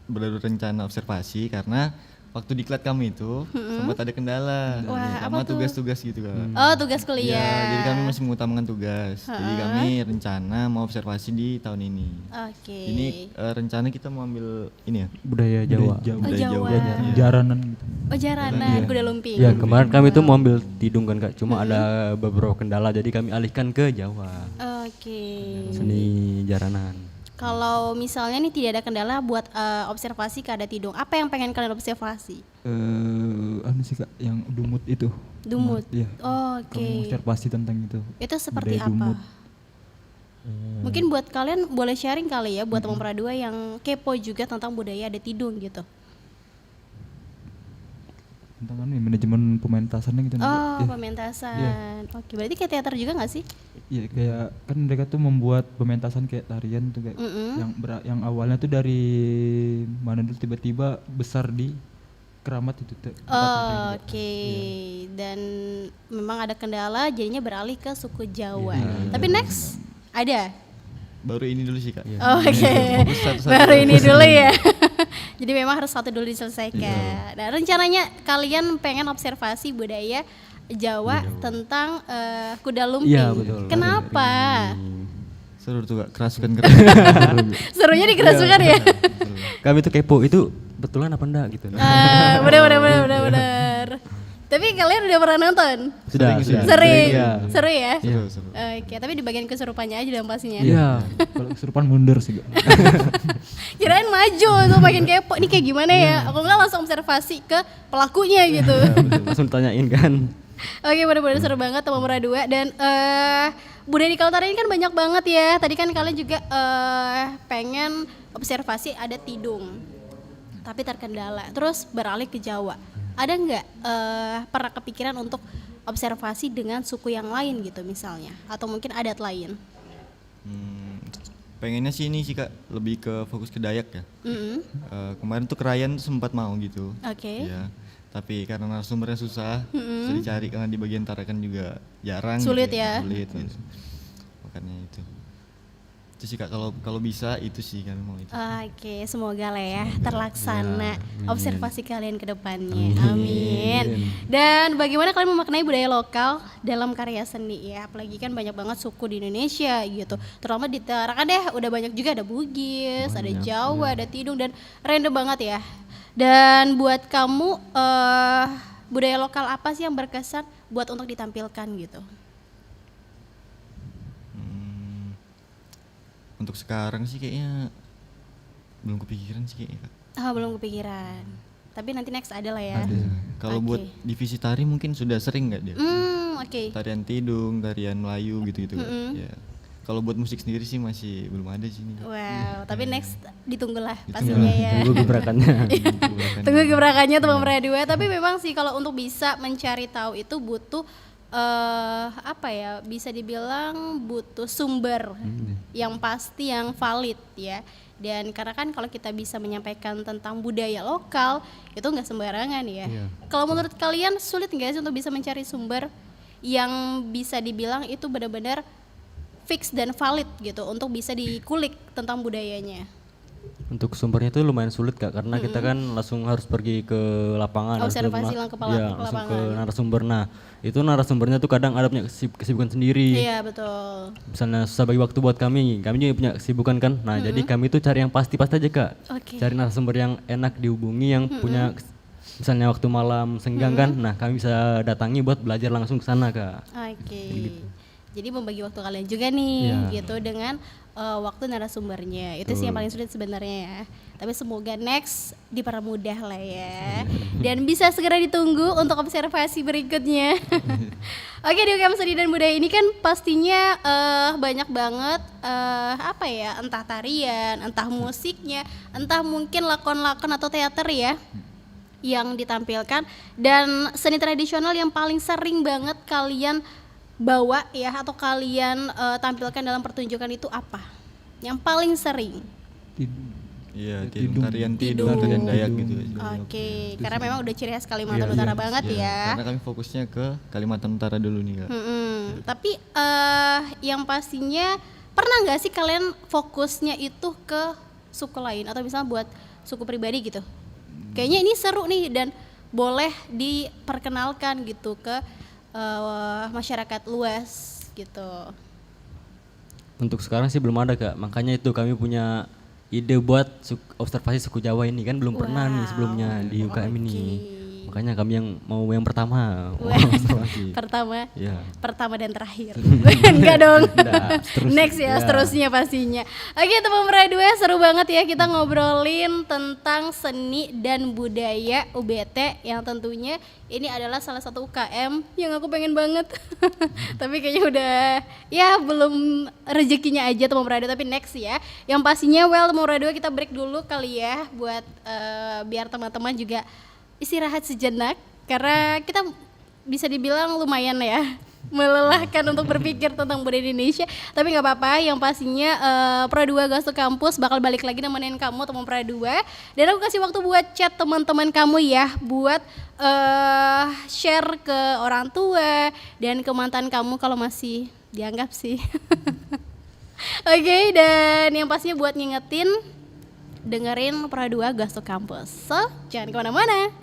baru rencana observasi karena waktu diklat kami itu sempat ada kendala Wah, sama apa tuh? tugas-tugas gitu Kak. Oh, tugas Ya, kuliah. jadi kami masih mengutamakan tugas. Jadi kami rencana mau observasi di tahun ini. Oke. Ini rencana kita mau ambil ini ya, Budaya Jawa. budaya Jawa. Jawa. Jaranan gitu. Oh, jaranan, kuda lumping. Ya kemarin kami tuh mau ambil tidung kan Kak, cuma ada beberapa kendala jadi kami alihkan ke Jawa. Oke. Seni jaranan. Kalau misalnya nih tidak ada kendala buat observasi ke ada tidung, apa yang pengen kalian observasi? Sih Kak, yang dumut itu. Dumut. Iya. Oke. Kamu observasi tentang itu. Itu seperti Budaya apa? Dumut. Mungkin buat kalian boleh sharing kali ya buat teman pradua yang kepo juga tentang budaya ada tidung gitu. Tentang manajemen pementasannya gitu. Naga. Oh, Iya. pementasan. Oke, berarti kayak teater juga nggak sih? Iya, kayak kan mereka tuh membuat pementasan kayak tarian tuh kayak yang awalnya tuh dari mana dulu tiba-tiba besar di Keramat itu tempat tarian. Oke. Dan memang ada kendala jadinya beralih ke suku Jawa. Iya. Tapi next ada. Baru ini dulu sih Kak. Oke. Fokus satu-satu. Baru ini dulu ya. Jadi memang harus satu dulu diselesaikan. Nah, rencananya kalian pengen observasi budaya Jawa tentang kuda lumping. Iya, betul. Kenapa? Seru tuh Kak, kerasukan-kerasukan. Serunya dikerasukan ya. Kami tuh kepo itu betulan apa enggak gitu. Bener. Tapi kalian udah pernah nonton? Sudah. Sering. Iya. Seru ya? Seru. Oke, tapi di bagian kesurupannya aja dong pastinya. Iya. Kalau kesurupan mundur sih Kak. Kirain maju itu makin kepo. Ini kayak gimana ya? Aku nggak langsung observasi ke pelakunya gitu. Langsung tanyain kan. Oke, bener-bener seru banget teman Dua. Dan budaya di Kaltara ini kan banyak banget ya. Tadi kan kalian juga pengen observasi ada Tidung, tapi terkendala. Terus beralih ke Jawa. Ada nggak pernah kepikiran untuk observasi dengan suku yang lain gitu misalnya? Atau mungkin adat lain? Pengennya sih ini sih Kak, lebih ke fokus ke Dayak ya. Kemarin tuh Krayan tuh sempat mau gitu. Oke. Ya, tapi karena narasumbernya susah, susah dicari karena di bagian Tarakan juga jarang. Sulit gitu ya. Sulit gitu. Makanya itu. Itu sih Kak, kalau bisa itu sih kan mau itu. Oke, semoga lah ya terlaksana observasi kalian ke depannya. Amin. Dan bagaimana kalian memaknai budaya lokal dalam karya seni ya? Apalagi kan banyak banget suku di Indonesia gitu. Terutama di Tarakan deh, udah banyak juga ada Bugis, ada Jawa, ada Tidung dan random banget ya. Dan buat kamu budaya lokal apa sih yang berkesan buat untuk ditampilkan gitu? Untuk sekarang sih kayaknya belum kepikiran sih kayaknya Kak. Belum kepikiran. Tapi nanti next ada lah ya. Ada. Kalau buat Oke. divisi tari mungkin sudah sering nggak dia? Oke. Tarian Tidung, tarian Melayu gitu-gitu Kak. Ya. Kalau buat musik sendiri sih masih belum ada sih ini. Wow, tapi next ditunggulah pastinya ya. Tunggu gebrakannya. Tunggu gebrakannya teman Dua. Tapi memang sih kalau untuk bisa mencari tahu itu butuh apa ya, bisa dibilang butuh sumber yang pasti, yang valid ya. Dan karena kan kalau kita bisa menyampaikan tentang budaya lokal itu nggak sembarangan ya. Kalau menurut kalian sulit nggak sih untuk bisa mencari sumber yang bisa dibilang itu benar-benar fix dan valid gitu untuk bisa dikulik tentang budayanya? Untuk sumbernya itu lumayan sulit Kak, karena kita kan langsung harus pergi ke lapangan. Observasi langsung ke langsung ke lapangan. narasumber. Nah itu narasumbernya tuh kadang ada punya kesibukan sendiri. Iya betul. Misalnya susah bagi waktu buat kami juga punya kesibukan kan. Nah jadi kami tuh cari yang pasti-pasti aja Kak. Oke. Cari narasumber yang enak dihubungi, yang punya misalnya waktu malam senggang kan. Nah kami bisa datangi buat belajar langsung ke sana Kak. Oke. Jadi membagi waktu kalian juga nih gitu dengan waktu narasumbernya. Itu sih yang paling sulit sebenarnya ya. Tapi semoga next dipermudah lah ya. Dan bisa segera ditunggu untuk observasi berikutnya. Oke, di UKM Seni dan Budaya ini kan pastinya banyak banget apa ya, entah tarian, entah musiknya, entah mungkin lakon-lakon atau teater ya yang ditampilkan. Dan seni tradisional yang paling sering banget kalian bawa ya atau kalian tampilkan dalam pertunjukan itu apa? Yang paling sering? Iya, tarian Tidung, tarian Dayak gitu. Oke, karena memang udah ciri khas Kalimantan Utara banget ya. Karena kami fokusnya ke Kalimantan Utara dulu nih Kak. Tapi yang pastinya pernah nggak sih kalian fokusnya itu ke suku lain atau misalnya buat suku pribadi gitu? Kayaknya ini seru nih dan boleh diperkenalkan gitu ke masyarakat luas gitu. Untuk sekarang sih belum ada Kak, makanya itu kami punya ide buat observasi suku Jawa ini kan belum pernah nih sebelumnya di UKM ini. Makanya kami yang pertama observasi. Pertama, Iya. pertama dan terakhir. Enggak dong. Seterusnya. Next ya, seterusnya pastinya. Oke teman Dua, seru banget ya kita ngobrolin tentang seni dan budaya UBT yang tentunya ini adalah salah satu UKM yang aku pengen banget. Tapi kayaknya udah ya belum rezekinya aja teman Dua, tapi next ya. Yang pastinya teman Dua kita break dulu kali ya buat biar teman-teman juga istirahat sejenak karena kita bisa dibilang lumayan ya melelahkan untuk berpikir tentang budaya Indonesia, tapi nggak apa-apa. Yang pastinya Dua Goes to Campus bakal balik lagi nemenin kamu teman Dua, dan aku kasih waktu buat chat teman-teman kamu ya buat share ke orang tua dan ke mantan kamu kalau masih dianggap sih. Oke, dan yang pastinya buat ngingetin dengerin Dua Goes to Campus, so jangan kemana-mana.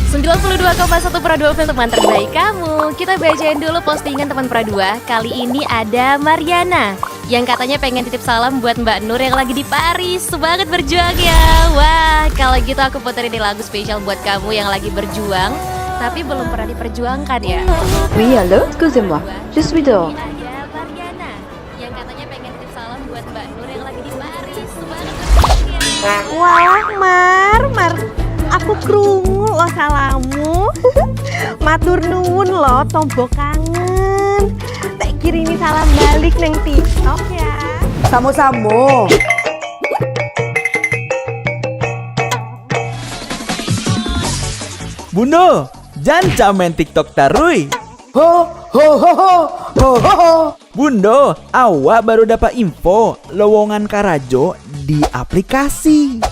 92,1 Pradua FM, teman terbaik kamu. Kita bacain dulu postingan teman Pradua. Kali ini ada Mariana yang katanya pengen titip salam buat Mbak Nur yang lagi di Paris. Semangat berjuang ya. Wah, kalau gitu aku puterin nih lagu spesial buat kamu yang lagi berjuang tapi belum pernah diperjuangkan ya. Oui, allô, excusez-moi, je suis dehors. Ada Mariana yang katanya pengen titip salam buat Mbak Nur yang lagi di Paris. Semangat berjuang ya. Wah, Mar, aku krungu lo salamu. Matur nuwun lo, tombo kangen. Tak kirimi salam balik neng TikTok ya. Samo-samo. Bundo, jangan main TikTok tarui. Ho ho ho ho ho ho ho. Bundo, awak baru dapat info lowongan Karajo di aplikasi.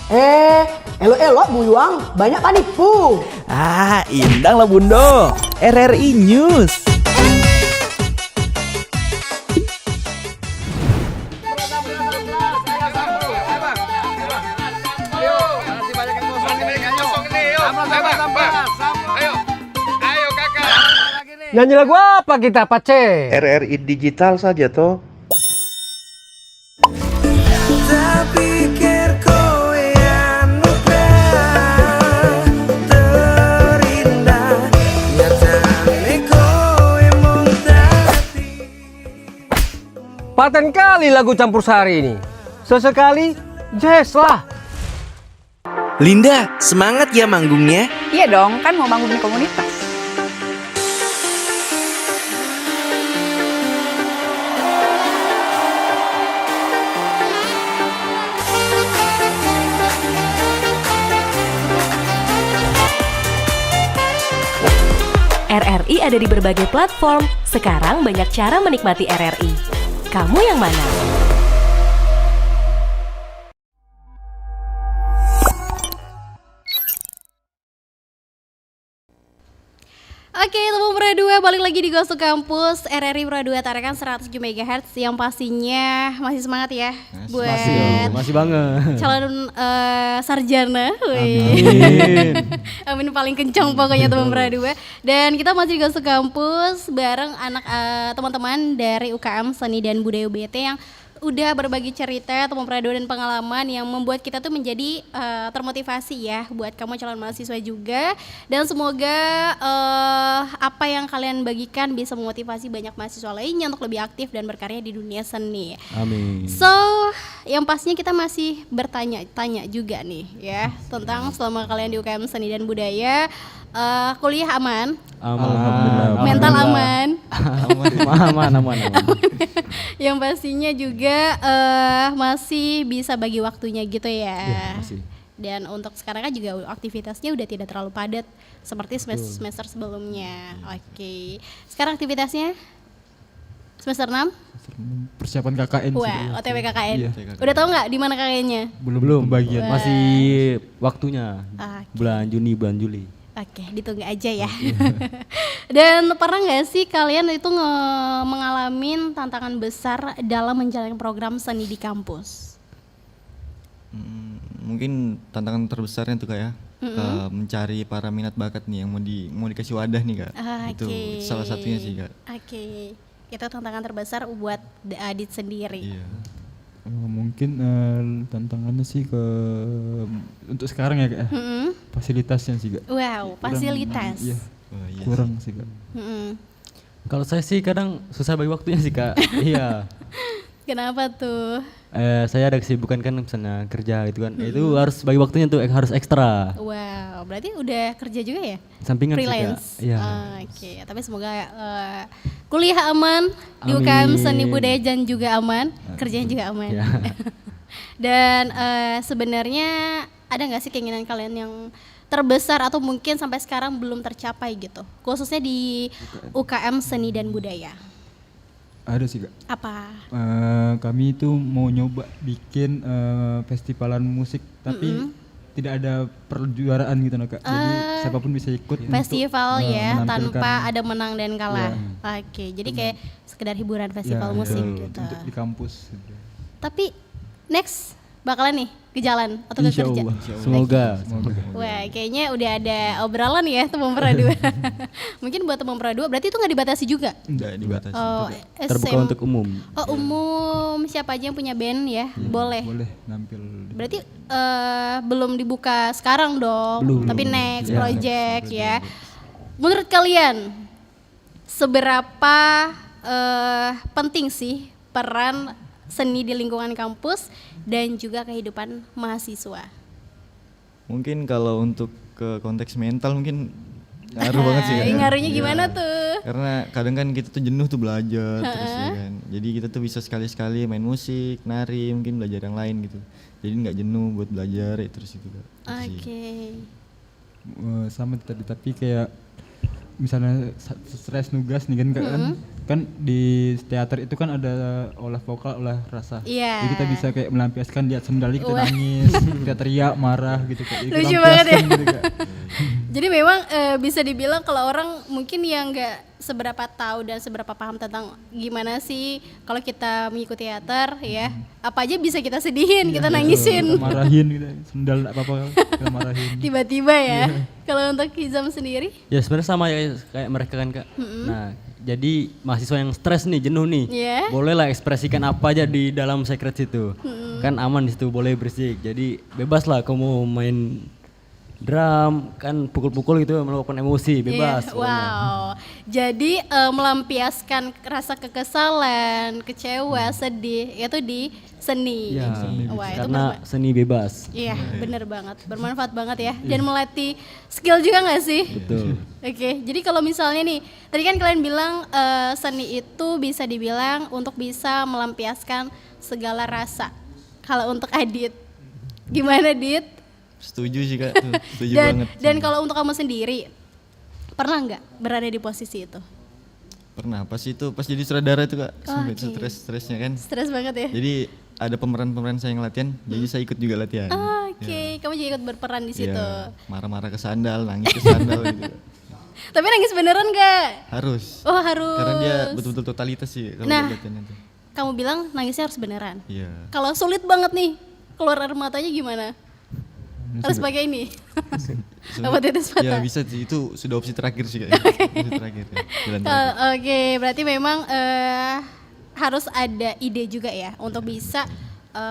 Elo-elo buyuang, banyak panipu. Indang lah Bundo. RRI News. Nyanyi lagu apa kita, Pace? RRI digital saja toh. Paten kali lagu campur sari ini. Sesekali jazz lah. Linda, semangat ya manggungnya. Iya dong, kan mau bangun di komunitas. RRI ada di berbagai platform. Sekarang banyak cara menikmati RRI. Kamu yang mana? Oke, teman Pro 2 balik lagi di Ghost to Campus RRI Pro 2 Tarakan 107 MHz yang pastinya masih semangat ya buat masih banget. calon sarjana. Amin. Amin paling kencang pokoknya teman Pro 2. Dan kita masih di Ghost to Campus bareng anak teman-teman dari UKM Seni dan Budaya UBT yang udah berbagi cerita, teman Pro 2 dan pengalaman yang membuat kita tuh menjadi termotivasi ya buat kamu calon mahasiswa juga. Dan semoga apa yang kalian bagikan bisa memotivasi banyak mahasiswa lainnya untuk lebih aktif dan berkarya di dunia seni. Amin. So, yang pastinya kita masih bertanya-tanya juga nih ya tentang selama kalian di UKM Seni dan Budaya, kuliah aman? Alhamdulillah. Mental aman? Aman. Yang pastinya juga masih bisa bagi waktunya gitu ya. Iya, masih. Dan untuk sekarang kan juga aktivitasnya udah tidak terlalu padat seperti semester sebelumnya. Oke. Sekarang aktivitasnya semester 6? Persiapan KKN sih. Wah, OTW KKN. Iya. Udah tahu nggak di mana KKN-nya? Belum bagian. Wah. Masih waktunya. Oke. Bulan Juni, bulan Juli. Oke, ditunggu aja ya. Dan pernah nggak sih kalian itu mengalami tantangan besar dalam menjalankan program seni di kampus? Mungkin tantangan terbesarnya tuh kayak mencari para minat bakat nih yang mau dikasih wadah nih Kak. Itu salah satunya sih Kak. Oke. Itu tantangan terbesar buat Adit sendiri. Iya. Mungkin tantangannya sih untuk sekarang ya Kak. Fasilitasnya sih Kak. Wow, fasilitas. Iya. Iya kurang sih Kak. Kalau saya sih kadang susah bagi waktunya sih Kak. Iya. Kenapa tuh? Saya ada kesibukan kan misalnya kerja gitu kan. Itu harus bagi waktunya tuh harus ekstra. Wow, berarti udah kerja juga ya? Sampingan freelance. Sih Kak. Iya. Oke, tapi semoga kuliah aman di UKM Seni Budaya dan juga aman, kerjanya juga aman. Ya. Dan sebenarnya ada nggak sih keinginan kalian yang terbesar atau mungkin sampai sekarang belum tercapai gitu, khususnya di UKM Seni dan Budaya? Ada sih Kak. Apa? Kami itu mau nyoba bikin festivalan musik tapi tidak ada perjuaraan gitu Kak. Jadi siapapun bisa ikut. Festival untuk, ya, menampilkan. tanpa ada menang dan kalah. Oke, jadi kayak sekedar hiburan festival musik gitu. Untuk di kampus. Tapi next bakalan nih ke jalan atau ke kerja? Semoga. Wah, kayaknya udah ada obrolan ya teman Pradua. Mungkin buat teman Pradua berarti itu nggak dibatasi juga? Enggak dibatasi. Oh, Terbuka untuk umum. Oh, umum, siapa aja yang punya band ya? Boleh. Boleh nampil. Berarti belum dibuka sekarang dong, tapi next project ya. Menurut kalian seberapa penting sih peran seni di lingkungan kampus dan juga kehidupan mahasiswa? Mungkin kalau untuk ke konteks mental mungkin ngaruh banget sih. Ngaruhnya gimana tuh? Karena kadang kan kita tuh jenuh tuh belajar terus ya kan. Jadi kita tuh bisa sekali-sekali main musik, nari, mungkin belajar yang lain gitu. Jadi nggak jenuh buat belajar terus itu Kak. Oke. Sama tadi, tapi kayak misalnya stres nugas nih kan kan di teater itu kan ada olah vokal, olah rasa. Iya. Jadi kita bisa kayak melampiaskan, lihat sendali kita nangis, kita teriak, marah gitu Kak. Jadi lucu banget ya. gitu, Kak. Jadi memang bisa dibilang kalau orang mungkin yang nggak seberapa tahu dan seberapa paham tentang gimana sih kalau kita mengikuti teater ya, apa aja bisa kita sedihin, kita nangisin. Kita marahin gitu, sendal apa-apa kita marahin. Tiba-tiba ya. Kalau untuk Hizam sendiri? Ya sebenarnya sama ya kayak mereka kan Kak. Nah, jadi mahasiswa yang stres nih, jenuh nih, bolehlah ekspresikan apa aja di dalam secret situ. Kan aman di situ, boleh berisik. Jadi bebas lah kamu main drum, kan pukul-pukul gitu, meluapkan emosi, bebas. Wow, jadi melampiaskan rasa kekesalan, kecewa, sedih, itu di seni. Ya, Wah, karena itu seni bebas. Iya, bener banget, bermanfaat banget ya, dan melatih skill juga nggak sih? Betul. Oke, jadi kalau misalnya nih, tadi kan kalian bilang seni itu bisa dibilang untuk bisa melampiaskan segala rasa. Kalau untuk Adit, gimana Dit? Setuju sih Kak, setuju banget. Dan kalau untuk kamu sendiri, pernah nggak berada di posisi itu? Pernah, pas jadi sutradara itu Kak, sampai stresnya kan. Stres banget ya? Jadi ada pemeran-pemeran saya yang latihan, jadi saya ikut juga latihan. Oke, kamu juga ikut berperan di situ. Ya, marah-marah ke sandal, nangis ke sandal gitu. Tapi nangis beneran nggak? Harus. Oh harus. Karena dia betul-betul totalitas sih kalau latihan itu. Kamu bilang nangisnya harus beneran. Iya. Kalau sulit banget nih, keluar air matanya gimana? Harus pakai ini. Apa tetes mata? Ya bisa sih, itu sudah opsi terakhir sih kayaknya. Opsi terakhir ya. Oke, berarti memang harus ada ide juga ya untuk bisa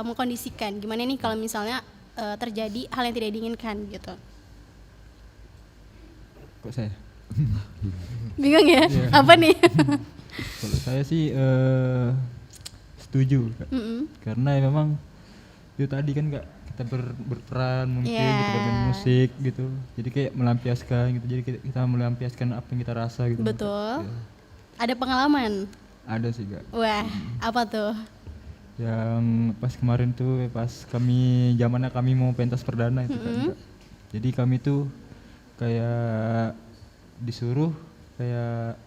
mengkondisikan gimana nih kalau misalnya terjadi hal yang tidak diinginkan gitu. Kok saya? Bingung ya? Apa nih? Kalau saya sih setuju Kak. Karena memang itu tadi kan Kak, kita berperan mungkin gitu, bermain musik gitu, jadi kayak melampiaskan gitu, jadi kita melampiaskan apa yang kita rasa gitu. Betul. Ada pengalaman? Ada sih Kak. Wah, apa tuh? Yang pas kemarin tuh pas zamannya kami mau pentas perdana itu kan Kak. Jadi kami tuh kayak disuruh kayak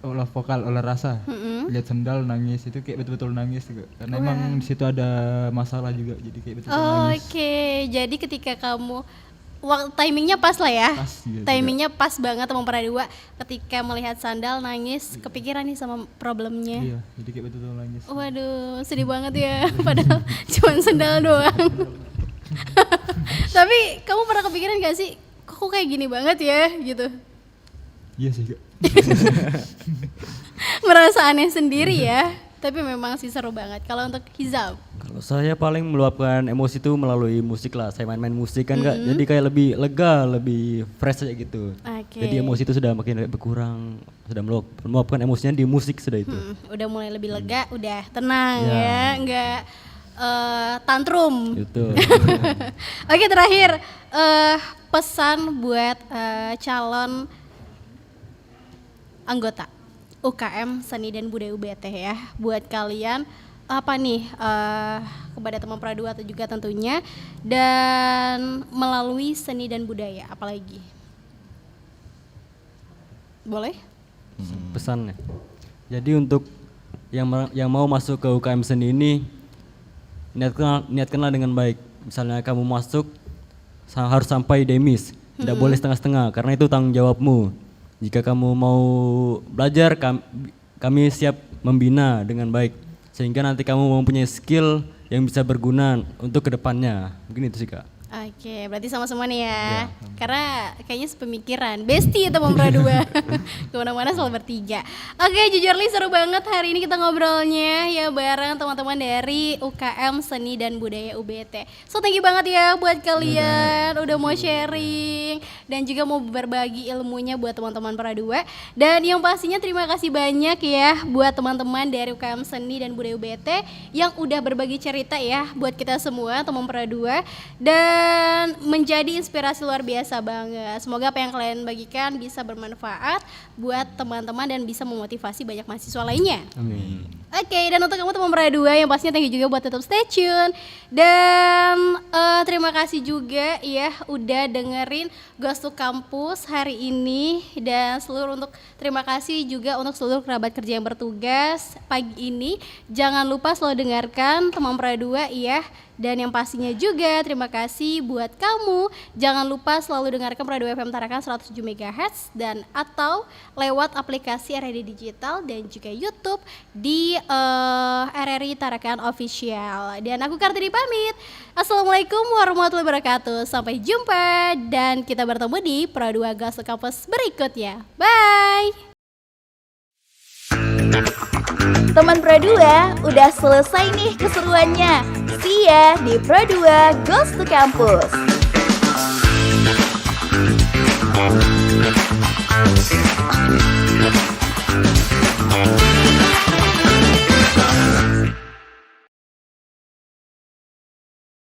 olah vokal, olah rasa, lihat sendal nangis, itu kayak betul-betul nangis juga. Karena emang di situ ada masalah juga, jadi kayak betul-betul nangis. Oke, jadi ketika kamu timingnya pas lah ya, pas, gitu, timingnya pas banget teman Pradua. Ketika melihat sandal nangis, kepikiran nih sama problemnya. Iya, jadi kayak betul-betul nangis. Waduh, sedih banget ya, padahal cuma sandal doang. Tapi kamu pernah kepikiran gak sih, kok kayak gini banget ya gitu? Iya sih Kak. Merasa aneh sendiri ya, tapi memang sih seru banget. Kalau untuk Hizam? Kalau saya paling meluapkan emosi itu melalui musik lah. Saya main-main musik kan Kak, jadi kayak lebih lega, lebih fresh aja gitu. Jadi emosi itu sudah makin berkurang, sudah meluapkan emosinya di musik sudah itu. Udah mulai lebih lega, udah tenang ya, nggak tantrum. Gitu. Oke, terakhir pesan buat calon anggota UKM Seni dan Budaya UBT ya, buat kalian apa nih kepada teman Pradua atau juga tentunya, dan melalui seni dan budaya apalagi boleh pesannya. Jadi untuk yang mau masuk ke UKM Seni ini, niatkanlah dengan baik. Misalnya kamu masuk harus sampai demis, tidak boleh setengah-setengah karena itu tanggung jawabmu. Jika kamu mau belajar, kami siap membina dengan baik sehingga nanti kamu mempunyai skill yang bisa berguna untuk kedepannya. Mungkin itu sih Kak. Oke, berarti sama-sama nih ya. Karena kayaknya sepemikiran. Bestie teman berdua. Kemana-mana selalu bertiga. Oke, jujurly seru banget hari ini kita ngobrolnya ya bareng teman-teman dari UKM Seni dan Budaya UBT. So thank you banget ya buat kalian udah mau sharing dan juga mau berbagi ilmunya buat teman-teman Pradua. Dan yang pastinya terima kasih banyak ya buat teman-teman dari UKM Seni dan Budaya UBT yang udah berbagi cerita ya buat kita semua teman Pradua. Dan menjadi inspirasi luar biasa banget. Semoga apa yang kalian bagikan bisa bermanfaat buat teman-teman dan bisa memotivasi banyak mahasiswa lainnya. Amin. Oke, dan untuk kamu teman Pradua yang pastinya thank you juga buat tetap stay tune. Dan terima kasih juga ya udah dengerin Ghost to Campus hari ini. Dan terima kasih juga untuk seluruh kerabat kerja yang bertugas pagi ini. Jangan lupa selalu dengarkan teman Pradua ya. Dan yang pastinya juga terima kasih buat kamu. Jangan lupa selalu dengarkan Pradua FM Tarakan 107 MHz dan atau lewat aplikasi RRI Digital dan juga YouTube di RRI Tarakan Official. Dan aku Kartini pamit. Assalamualaikum warahmatullahi wabarakatuh. Sampai jumpa dan kita bertemu di Pradua Ghost to Campus berikutnya. Bye. Teman Pradua, udah selesai nih keseruannya. See ya di Pradua Ghost to Campus.